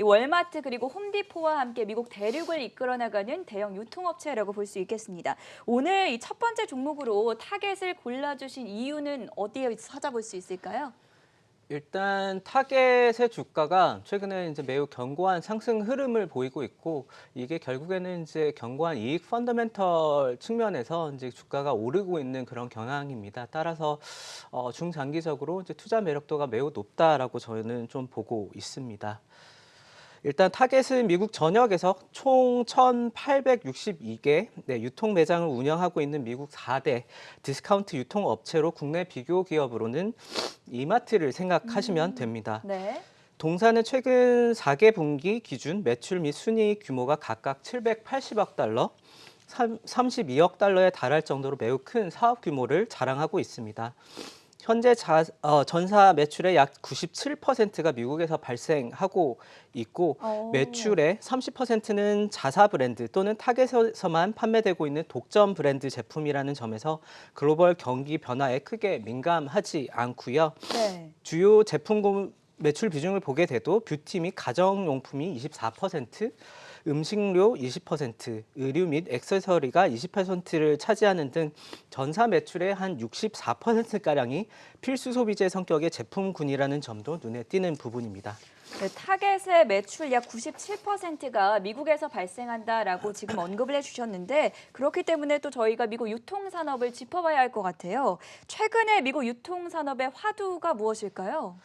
이 월마트 그리고 홈디포와 함께 미국 대륙을 이끌어 나가는 대형 유통업체라고 볼 수 있겠습니다. 오늘 이 첫 번째 종목으로 타겟을 골라주신 이유는 어디에 찾아볼 수 있을까요? 일단 타겟의 주가가 최근에 이제 매우 견고한 상승 흐름을 보이고 있고 이게 결국에는 이제 견고한 이익 펀더멘털 측면에서 이제 주가가 오르고 있는 그런 경향입니다. 따라서 중장기적으로 이제 투자 매력도가 매우 높다라고 저는 좀 보고 있습니다. 일단 타겟은 미국 전역에서 총 1,862개 유통 매장을 운영하고 있는 미국 4대 디스카운트 유통업체로 국내 비교 기업으로는 이마트를 생각하시면 됩니다. 네. 동사는 최근 4개 분기 기준 매출 및 순이익 규모가 각각 780억 달러, 32억 달러에 달할 정도로 매우 큰 사업 규모를 자랑하고 있습니다. 현재 전사 매출의 약 97%가 미국에서 발생하고 있고 어. 매출의 30%는 자사 브랜드 또는 타겟에서만 판매되고 있는 독점 브랜드 제품이라는 점에서 글로벌 경기 변화에 크게 민감하지 않고요. 네. 주요 제품 매출 비중을 보게 돼도 뷰티 및 가정용품이 24%, 음식료 20%, 의류 및 액세서리가 20%를 차지하는 등 전사 매출의 한 64%가량이 필수 소비재 성격의 제품군이라는 점도 눈에 띄는 부분입니다. 네, 타겟의 매출 약 97%가 미국에서 발생한다라고 지금 언급을 해주셨는데 그렇기 때문에 또 저희가 미국 유통산업을 짚어봐야 할 것 같아요. 최근에 미국 유통산업의 화두가 무엇일까요?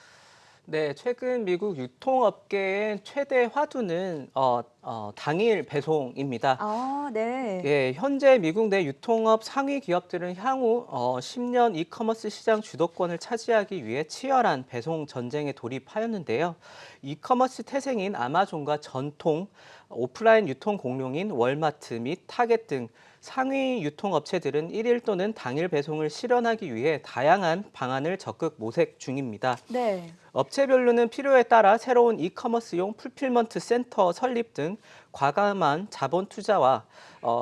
네, 최근 미국 유통업계의 최대 화두는 당일 배송입니다. 아, 네. 예, 현재 미국 내 유통업 상위 기업들은 향후 10년 이커머스 시장 주도권을 차지하기 위해 치열한 배송 전쟁에 돌입하였는데요. 이커머스 태생인 아마존과 전통 오프라인 유통 공룡인 월마트 및 타겟 등 상위 유통업체들은 일일 또는 당일 배송을 실현하기 위해 다양한 방안을 적극 모색 중입니다. 네. 업체별로는 필요에 따라 새로운 이커머스용 풀필먼트 센터 설립 등 과감한 자본 투자와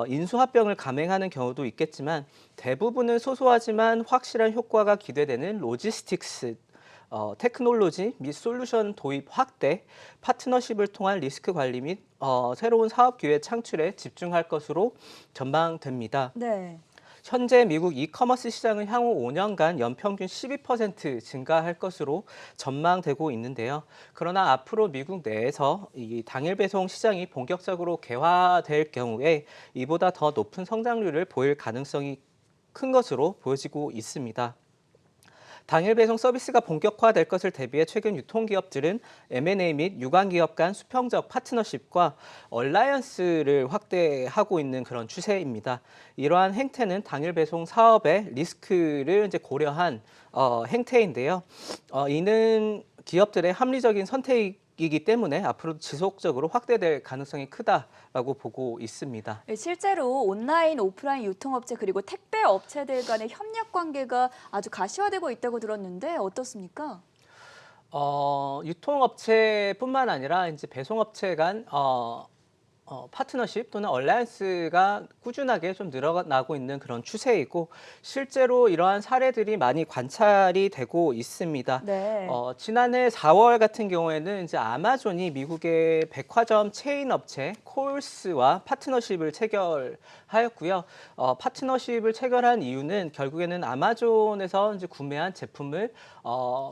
인수합병을 감행하는 경우도 있겠지만 대부분은 소소하지만 확실한 효과가 기대되는 로지스틱스, 테크놀로지 및 솔루션 도입 확대, 파트너십을 통한 리스크 관리 및 새로운 사업 기회 창출에 집중할 것으로 전망됩니다. 네. 현재 미국 이커머스 시장은 향후 5년간 연평균 12% 증가할 것으로 전망되고 있는데요. 그러나 앞으로 미국 내에서 이 당일 배송 시장이 본격적으로 개화될 경우에 이보다 더 높은 성장률을 보일 가능성이 큰 것으로 보여지고 있습니다. 당일 배송 서비스가 본격화될 것을 대비해 최근 유통기업들은 M&A 및 유관기업 간 수평적 파트너십과 얼라이언스를 확대하고 있는 그런 추세입니다. 이러한 행태는 당일 배송 사업의 리스크를 이제 고려한 행태인데요. 이는 기업들의 합리적인 선택이기 때문에 앞으로 지속적으로 확대될 가능성이 크다라고 보고 있습니다. 네, 실제로 온라인, 오프라인 유통업체 그리고 택배 업체들 간의 협력 관계가 아주 가시화되고 있다고 들었는데 어떻습니까? 유통업체뿐만 아니라 이제 배송업체 간 파트너십 또는 얼라이언스가 꾸준하게 좀 늘어나고 있는 그런 추세이고 실제로 이러한 사례들이 많이 관찰이 되고 있습니다. 네. 지난해 4월 같은 경우에는 이제 아마존이 미국의 백화점 체인 업체 콜스와 파트너십을 체결하였고요. 파트너십을 체결한 이유는 결국에는 아마존에서 이제 구매한 제품을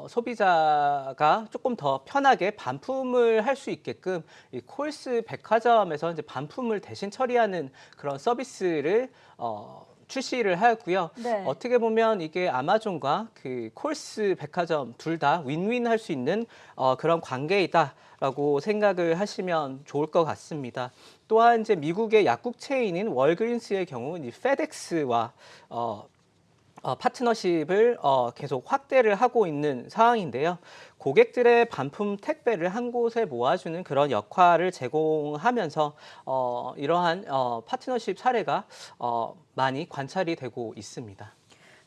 소비자가 조금 더 편하게 반품을 할 수 있게끔 이 콜스 백화점에서 이제 반품을 대신 처리하는 그런 서비스를 출시를 하였고요. 네. 어떻게 보면 이게 아마존과 그 콜스 백화점 둘 다 윈윈 할 수 있는 그런 관계이다라고 생각을 하시면 좋을 것 같습니다. 또한 이제 미국의 약국 체인인 월그린스의 경우 이 페덱스와 파트너십을 계속 확대를 하고 있는 상황인데요. 고객들의 반품 택배를 한 곳에 모아주는 그런 역할을 제공하면서 이러한 파트너십 사례가 많이 관찰이 되고 있습니다.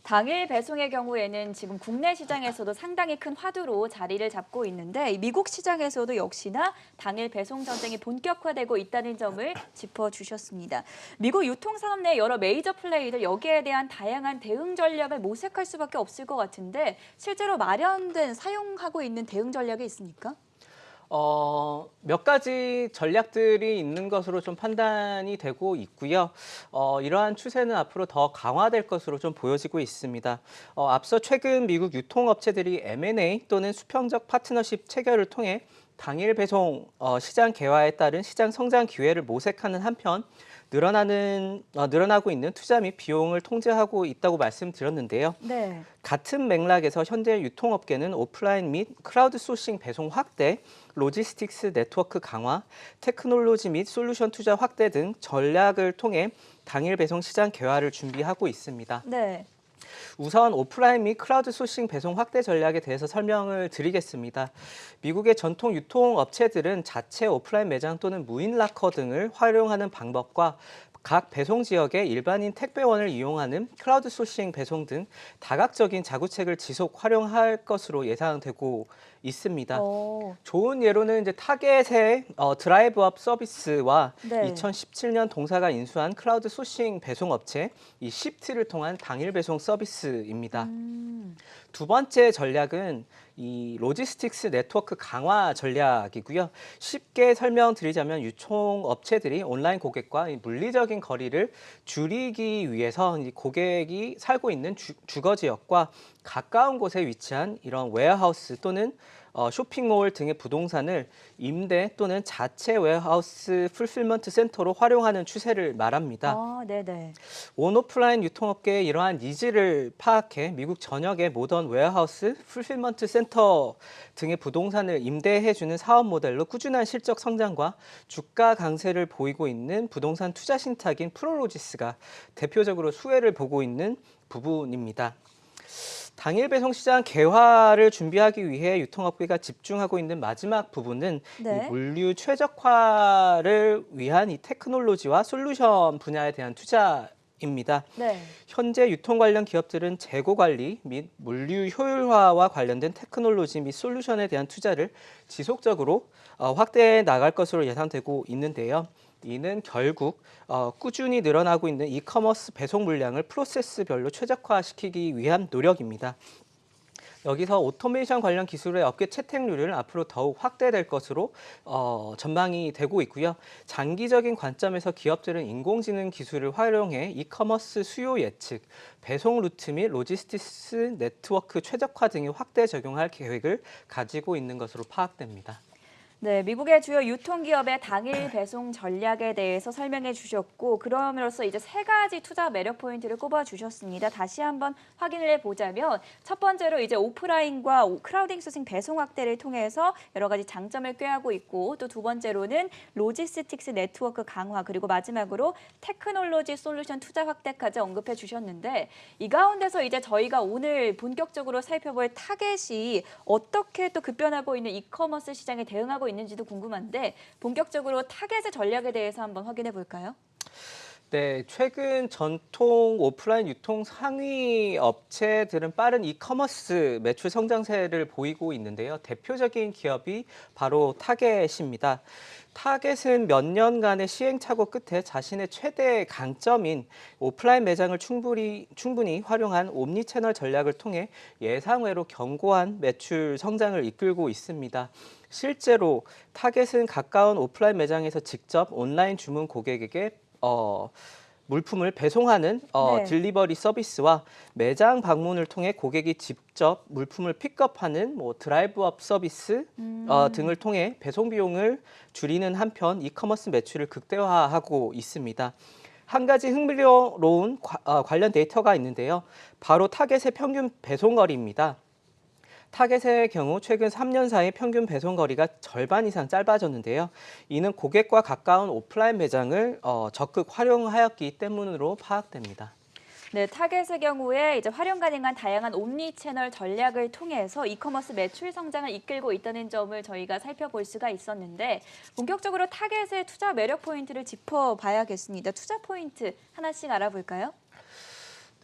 당일 배송의 경우에는 지금 국내 시장에서도 상당히 큰 화두로 자리를 잡고 있는데 미국 시장에서도 역시나 당일 배송 전쟁이 본격화되고 있다는 점을 짚어주셨습니다. 미국 유통산업 내 여러 메이저 플레이들 여기에 대한 다양한 대응 전략을 모색할 수밖에 없을 것 같은데 실제로 마련된 사용하고 있는 대응 전략이 있습니까? 몇 가지 전략들이 있는 것으로 좀 판단이 되고 있고요. 이러한 추세는 앞으로 더 강화될 것으로 좀 보여지고 있습니다. 앞서 최근 미국 유통업체들이 M&A 또는 수평적 파트너십 체결을 통해 당일 배송 시장 개화에 따른 시장 성장 기회를 모색하는 한편 늘어나고 있는 투자 및 비용을 통제하고 있다고 말씀드렸는데요. 네. 같은 맥락에서 현재 유통업계는 오프라인 및 크라우드 소싱 배송 확대, 로지스틱스 네트워크 강화, 테크놀로지 및 솔루션 투자 확대 등 전략을 통해 당일 배송 시장 개화를 준비하고 있습니다. 네. 우선 오프라인 및 크라우드 소싱 배송 확대 전략에 대해서 설명을 드리겠습니다. 미국의 전통 유통업체들은 자체 오프라인 매장 또는 무인 락커 등을 활용하는 방법과 각 배송 지역의 일반인 택배원을 이용하는 크라우드 소싱 배송 등 다각적인 자구책을 지속 활용할 것으로 예상되고 있습니다. 좋은 예로는 이제 타겟의 드라이브업 서비스와 네. 2017년 동사가 인수한 클라우드 소싱 배송 업체 이 시프트를 통한 당일 배송 서비스입니다. 두 번째 전략은 이 로지스틱스 네트워크 강화 전략이고요. 쉽게 설명드리자면 유통업체들이 온라인 고객과 이 물리적인 거리를 줄이기 위해서 이 고객이 살고 있는 주거 지역과 가까운 곳에 위치한 이런 웨어하우스 또는 쇼핑몰 등의 부동산을 임대 또는 자체 웨어하우스 풀필먼트 센터로 활용하는 추세를 말합니다. 네네. 온오프라인 유통업계의 이러한 니즈를 파악해 미국 전역의 모던 웨어하우스, 풀필먼트 센터 등의 부동산을 임대해주는 사업 모델로 꾸준한 실적 성장과 주가 강세를 보이고 있는 부동산 투자 신탁인 프롤로지스가 대표적으로 수혜를 보고 있는 부분입니다. 당일 배송 시장 개화를 준비하기 위해 유통업계가 집중하고 있는 마지막 부분은 네. 이 물류 최적화를 위한 이 테크놀로지와 솔루션 분야에 대한 투자입니다. 네. 현재 유통 관련 기업들은 재고 관리 및 물류 효율화와 관련된 테크놀로지 및 솔루션에 대한 투자를 지속적으로 확대해 나갈 것으로 예상되고 있는데요. 이는 결국 꾸준히 늘어나고 있는 이커머스 배송 물량을 프로세스별로 최적화시키기 위한 노력입니다. 여기서 오토메이션 관련 기술의 업계 채택률은 앞으로 더욱 확대될 것으로 전망이 되고 있고요. 장기적인 관점에서 기업들은 인공지능 기술을 활용해 이커머스 수요 예측, 배송 루트 및 로지스티스 네트워크 최적화 등에 확대 적용할 계획을 가지고 있는 것으로 파악됩니다. 네, 미국의 주요 유통기업의 당일 배송 전략에 대해서 설명해 주셨고 그럼으로써 이제 세 가지 투자 매력 포인트를 꼽아 주셨습니다. 다시 한번 확인을 해보자면 첫 번째로 이제 오프라인과 크라우딩 소싱 배송 확대를 통해서 여러 가지 장점을 꾀하고 있고 또 두 번째로는 로지스틱스 네트워크 강화 그리고 마지막으로 테크놀로지 솔루션 투자 확대까지 언급해 주셨는데 이 가운데서 이제 저희가 오늘 본격적으로 살펴볼 타겟이 어떻게 또 급변하고 있는 이커머스 시장에 대응하고 있는지도 궁금한데 본격적으로 타겟의 전략에 대해서 한번 확인해 볼까요? 네, 최근 전통 오프라인 유통 상위 업체들은 빠른 이커머스 매출 성장세를 보이고 있는데요. 대표적인 기업이 바로 타겟입니다. 타겟은 몇 년간의 시행착오 끝에 자신의 최대 강점인 오프라인 매장을 충분히 활용한 옴니채널 전략을 통해 예상외로 견고한 매출 성장을 이끌고 있습니다. 실제로 타겟은 가까운 오프라인 매장에서 직접 온라인 주문 고객에게 물품을 배송하는 네. 딜리버리 서비스와 매장 방문을 통해 고객이 직접 물품을 픽업하는 드라이브업 서비스 등을 통해 배송 비용을 줄이는 한편 이커머스 매출을 극대화하고 있습니다. 한 가지 흥미로운 관련 데이터가 있는데요. 바로 타겟의 평균 배송 거리입니다. 타겟의 경우 최근 3년 사이 평균 배송 거리가 절반 이상 짧아졌는데요. 이는 고객과 가까운 오프라인 매장을 적극 활용하였기 때문으로 파악됩니다. 네, 타겟의 경우에 이제 활용 가능한 다양한 옴니 채널 전략을 통해서 이커머스 매출 성장을 이끌고 있다는 점을 저희가 살펴볼 수가 있었는데 본격적으로 타겟의 투자 매력 포인트를 짚어봐야겠습니다. 투자 포인트 하나씩 알아볼까요?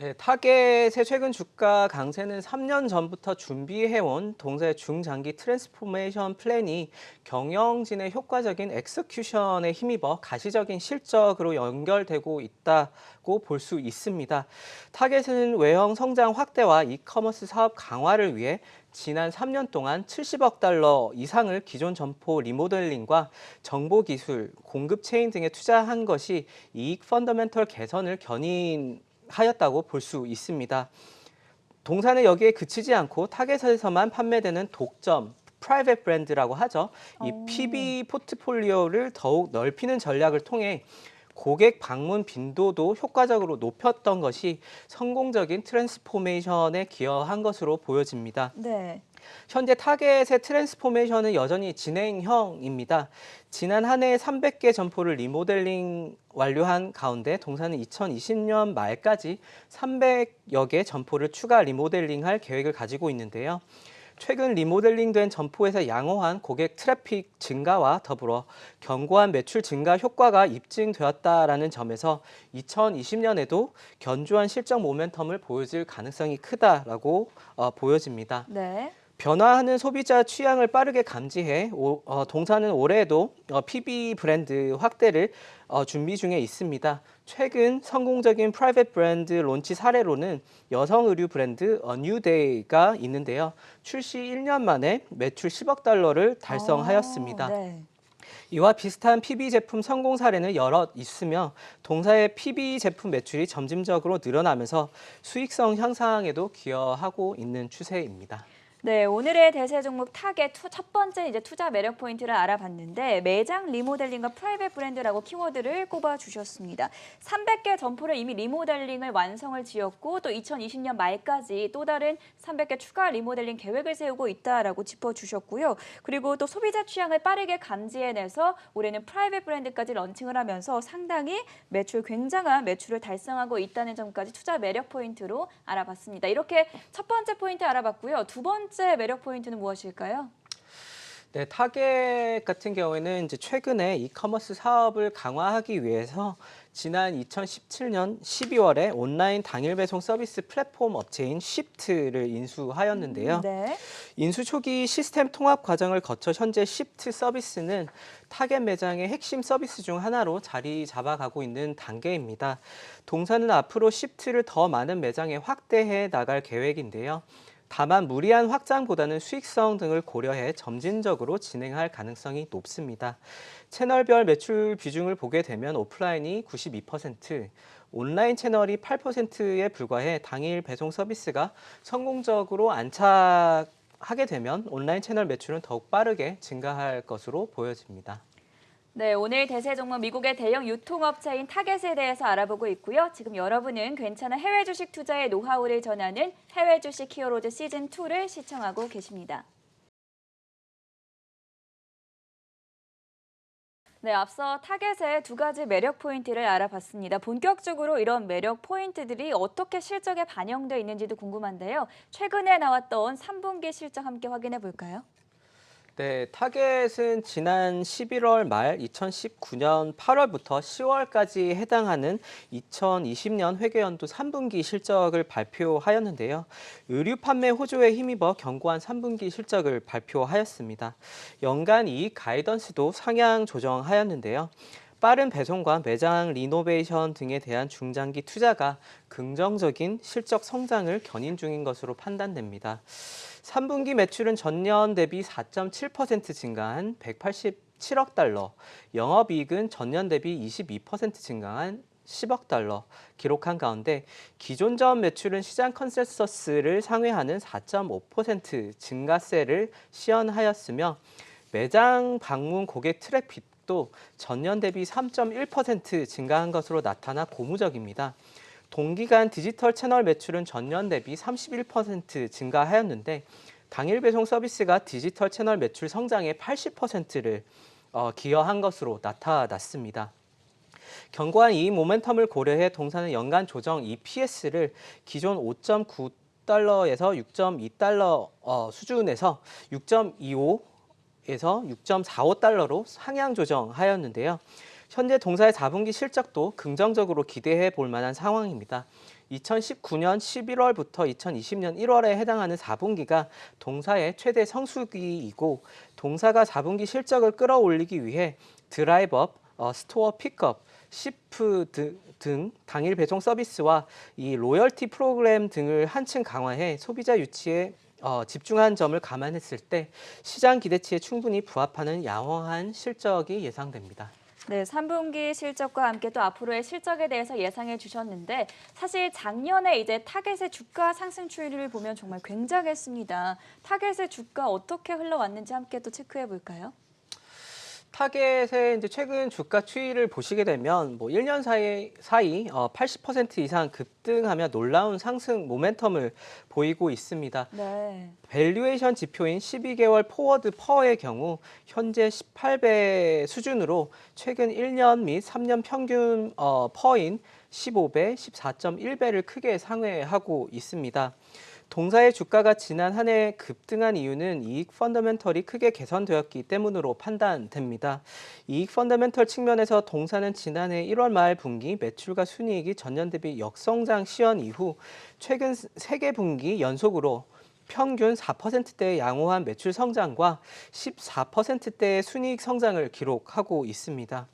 네, 타겟의 최근 주가 강세는 3년 전부터 준비해온 동사의 중장기 트랜스포메이션 플랜이 경영진의 효과적인 엑스큐션에 힘입어 가시적인 실적으로 연결되고 있다고 볼 수 있습니다. 타겟은 외형 성장 확대와 이커머스 사업 강화를 위해 지난 3년 동안 70억 달러 이상을 기존 점포 리모델링과 정보기술, 공급 체인 등에 투자한 것이 이익 펀더멘털 개선을 견인하였다고 볼 수 있습니다. 동사는 여기에 그치지 않고 타겟에서만 판매되는 독점, 프라이빗 브랜드라고 하죠. 이 PB 포트폴리오를 더욱 넓히는 전략을 통해 고객 방문 빈도도 효과적으로 높였던 것이 성공적인 트랜스포메이션에 기여한 것으로 보여집니다. 네. 현재 타겟의 트랜스포메이션은 여전히 진행형입니다. 지난 한 해 300개 점포를 리모델링 완료한 가운데 동사는 2020년 말까지 300여 개 점포를 추가 리모델링할 계획을 가지고 있는데요. 최근 리모델링된 점포에서 양호한 고객 트래픽 증가와 더불어 견고한 매출 증가 효과가 입증되었다라는 점에서 2020년에도 견조한 실적 모멘텀을 보여줄 가능성이 크다라고 보여집니다. 네. 변화하는 소비자 취향을 빠르게 감지해 동사는 올해에도 PB 브랜드 확대를 준비 중에 있습니다. 최근 성공적인 프라이빗 브랜드 론치 사례로는 여성 의류 브랜드 뉴데이가 있는데요. 출시 1년 만에 매출 10억 달러를 달성하였습니다. 네. 이와 비슷한 PB 제품 성공 사례는 여럿 있으며 동사의 PB 제품 매출이 점진적으로 늘어나면서 수익성 향상에도 기여하고 있는 추세입니다. 네, 오늘의 대세 종목 타겟 첫 번째 투자 매력 포인트를 알아봤는데 매장 리모델링과 프라이빗 브랜드라고 키워드를 꼽아 주셨습니다. 300개 점포를 이미 리모델링을 완성을 지었고 또 2020년 말까지 또 다른 300개 추가 리모델링 계획을 세우고 있다라고 짚어 주셨고요. 그리고 또 소비자 취향을 빠르게 감지해내서 올해는 프라이빗 브랜드까지 런칭을 하면서 상당히 굉장한 매출을 달성하고 있다는 점까지 투자 매력 포인트로 알아봤습니다. 이렇게 첫 번째 포인트 알아봤고요. 두 번째 매력 포인트는 무엇일까요? 네, 타겟 같은 경우에는 이제 최근에 이커머스 사업을 강화하기 위해서 지난 2017년 12월에 온라인 당일 배송 서비스 플랫폼 업체인 쉬프트를 인수하였는데요. 네. 인수 초기 시스템 통합 과정을 거쳐 현재 쉬프트 서비스는 타겟 매장의 핵심 서비스 중 하나로 자리 잡아가고 있는 단계입니다. 동사는 앞으로 쉬프트를 더 많은 매장에 확대해 나갈 계획인데요. 다만 무리한 확장보다는 수익성 등을 고려해 점진적으로 진행할 가능성이 높습니다. 채널별 매출 비중을 보게 되면 오프라인이 92%, 온라인 채널이 8%에 불과해 당일 배송 서비스가 성공적으로 안착하게 되면 온라인 채널 매출은 더욱 빠르게 증가할 것으로 보여집니다. 네, 오늘 대세 종목 미국의 대형 유통업체인 타겟에 대해서 알아보고 있고요. 지금 여러분은 괜찮은 해외 주식 투자의 노하우를 전하는 해외 주식 히어로즈 시즌2를 시청하고 계십니다. 네, 앞서 타겟의 두 가지 매력 포인트를 알아봤습니다. 본격적으로 이런 매력 포인트들이 어떻게 실적에 반영돼 있는지도 궁금한데요. 최근에 나왔던 3분기 실적 함께 확인해 볼까요? 네, 타겟은 지난 11월 말 2019년 8월부터 10월까지 해당하는 2020년 회계연도 3분기 실적을 발표하였는데요. 의류 판매 호조에 힘입어 견고한 3분기 실적을 발표하였습니다. 연간 이익 가이던스도 상향 조정하였는데요. 빠른 배송과 매장 리노베이션 등에 대한 중장기 투자가 긍정적인 실적 성장을 견인 중인 것으로 판단됩니다. 3분기 매출은 전년 대비 4.7% 증가한 187억 달러, 영업이익은 전년 대비 22% 증가한 10억 달러 기록한 가운데 기존점 매출은 시장 컨센서스를 상회하는 4.5% 증가세를 시현하였으며 매장 방문 고객 트래픽도 전년 대비 3.1% 증가한 것으로 나타나 고무적입니다. 동기간 디지털 채널 매출은 전년 대비 31% 증가하였는데 당일 배송 서비스가 디지털 채널 매출 성장의 80%를 기여한 것으로 나타났습니다. 견고한 이익 모멘텀을 고려해 동사는 연간 조정 EPS를 기존 5.9달러에서 6.2달러 수준에서 6.25에서 6.45달러로 상향 조정하였는데요. 현재 동사의 4분기 실적도 긍정적으로 기대해 볼 만한 상황입니다. 2019년 11월부터 2020년 1월에 해당하는 4분기가 동사의 최대 성수기이고 동사가 4분기 실적을 끌어올리기 위해 드라이브업, 스토어 픽업, 시프 등 당일 배송 서비스와 이 로열티 프로그램 등을 한층 강화해 소비자 유치에 집중한 점을 감안했을 때 시장 기대치에 충분히 부합하는 양호한 실적이 예상됩니다. 네, 3분기 실적과 함께 또 앞으로의 실적에 대해서 예상해 주셨는데 사실 작년에 이제 타겟의 주가 상승 추이를 보면 정말 굉장했습니다. 타겟의 주가 어떻게 흘러왔는지 함께 또 체크해 볼까요? 타겟의 이제 최근 주가 추이를 보시게 되면 뭐 1년 사이 80% 이상 급등하며 놀라운 상승 모멘텀을 보이고 있습니다. 네. 밸류에이션 지표인 12개월 포워드 퍼의 경우 현재 18배 수준으로 최근 1년 및 3년 평균 퍼인 15배, 14.1배를 크게 상회하고 있습니다. 동사의 주가가 지난 한 해 급등한 이유는 이익 펀더멘털이 크게 개선되었기 때문으로 판단됩니다. 이익 펀더멘털 측면에서 동사는 지난해 1월 말 분기 매출과 순이익이 전년 대비 역성장 시현 이후 최근 3개 분기 연속으로 평균 4%대의 양호한 매출 성장과 14%대의 순이익 성장을 기록하고 있습니다.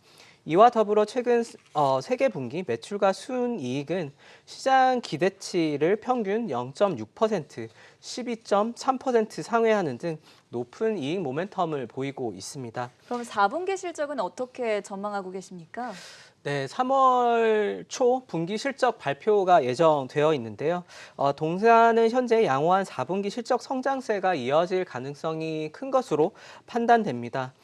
이와 더불어 최근 3개 분기 매출과 순이익은 시장 기대치를 평균 0.6%, 12.3% 상회하는 등 높은 이익 모멘텀을 보이고 있습니다. 그럼 4분기 실적은 어떻게 전망하고 계십니까? 네, 3월 초 분기 실적 발표가 예정되어 있는데요. 동사는 현재 양호한 4분기 실적 성장세가 이어질 가능성이 큰 것으로 판단됩니다.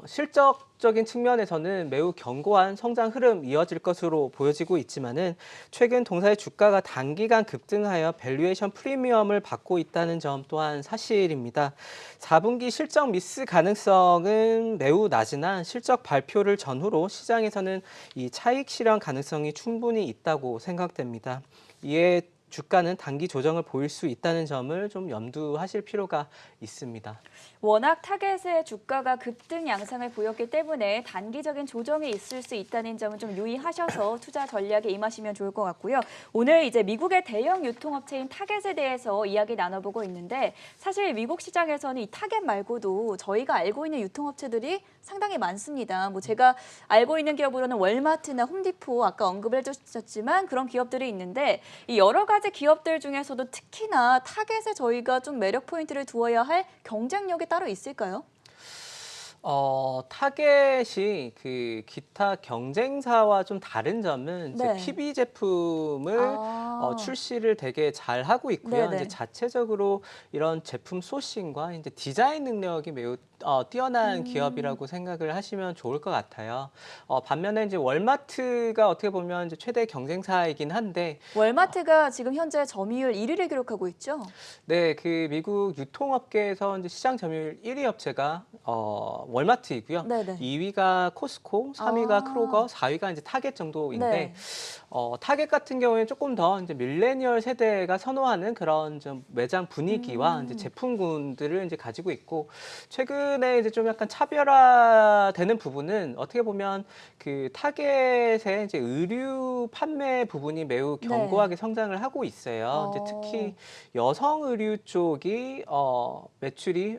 실적적인 측면에서는 매우 견고한 성장 흐름 이어질 것으로 보여지고 있지만은 최근 동사의 주가가 단기간 급등하여 밸류에이션 프리미엄을 받고 있다는 점 또한 사실입니다. 4분기 실적 미스 가능성은 매우 낮으나 실적 발표를 전후로 시장에서는 이 차익 실현 가능성이 충분히 있다고 생각됩니다. 이에 주가는 단기 조정을 보일 수 있다는 점을 좀 염두하실 필요가 있습니다. 워낙 타겟의 주가가 급등 양상을 보였기 때문에 단기적인 조정이 있을 수 있다는 점은 좀 유의하셔서 투자 전략에 임하시면 좋을 것 같고요. 오늘 이제 미국의 대형 유통업체인 타겟에 대해서 이야기 나눠보고 있는데 사실 미국 시장에서는 이 타겟 말고도 저희가 알고 있는 유통업체들이 상당히 많습니다. 뭐 제가 알고 있는 기업으로는 월마트나 홈디포 아까 언급을 해주셨지만 그런 기업들이 있는데 이 여러 가지 기업들 중에서도 특히나 타겟에 저희가 좀 매력 포인트를 두어야 할 경쟁력이 따로 있을까요? 타겟이 그 기타 경쟁사와 좀 다른 점은 이제 네. PB 제품을 출시를 되게 잘 하고 있고요. 네네. 이제 자체적으로 이런 제품 소싱과 이제 디자인 능력이 매우 뛰어난 기업이라고 생각을 하시면 좋을 것 같아요. 반면에 이제 월마트가 어떻게 보면 이제 최대 경쟁사이긴 한데 월마트가 지금 현재 점유율 1위를 기록하고 있죠? 네, 그 미국 유통업계에서 이제 시장 점유율 1위 업체가 월마트이고요. 네네. 2위가 코스코, 3위가 아. 크로거, 4위가 이제 타겟 정도인데 네. 타겟 같은 경우에는 조금 더 이제 밀레니얼 세대가 선호하는 그런 좀 매장 분위기와 이제 제품군들을 이제 가지고 있고 최근에 이제 좀 약간 차별화되는 부분은 어떻게 보면 그 타겟의 이제 의류 판매 부분이 매우 견고하게 성장을 하고 있어요. 이제 특히 여성 의류 쪽이 매출이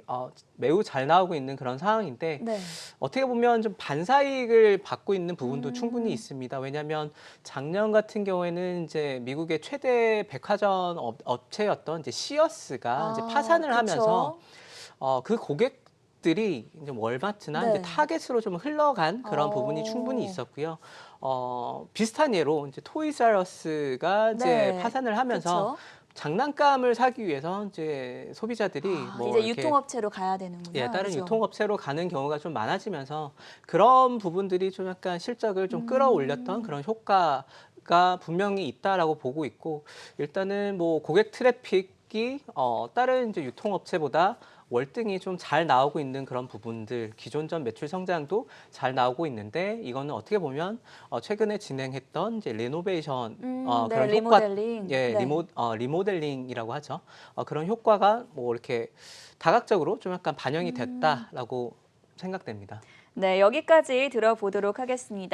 매우 잘 나오고 있는 그런 상황인데 네. 어떻게 보면 좀 반사이익을 받고 있는 부분도 충분히 있습니다. 왜냐하면 작년 같은 경우에는 이제 미국의 최대 백화점 업체였던 이제 시어스가 이제 파산을 그쵸. 하면서 그 고객들이 이제 월마트나 네. 이제 타겟으로 좀 흘러간 그런 부분이 충분히 있었고요. 비슷한 예로 이제 토이스RUs가 이제 네. 파산을 하면서 그쵸. 장난감을 사기 위해서 이제 소비자들이 뭐 이제 이렇게 유통업체로 가야 되는구나. 예, 다른 그죠? 유통업체로 가는 경우가 좀 많아지면서 그런 부분들이 좀 약간 실적을 좀 끌어올렸던 그런 효과가 분명히 있다라고 보고 있고 일단은 뭐 고객 트래픽이 다른 이제 유통업체보다 월등히 좀 잘 나오고 있는 그런 부분들, 기존 매출 성장도 잘 나오고 있는데 이거는 어떻게 보면 최근에 진행했던 이제 리노베이션 네, 그런 리모델링. 예, 네. 리모델링이라고 하죠. 그런 효과가 뭐 이렇게 다각적으로 좀 약간 반영이 됐다라고 생각됩니다. 네, 여기까지 들어보도록 하겠습니다.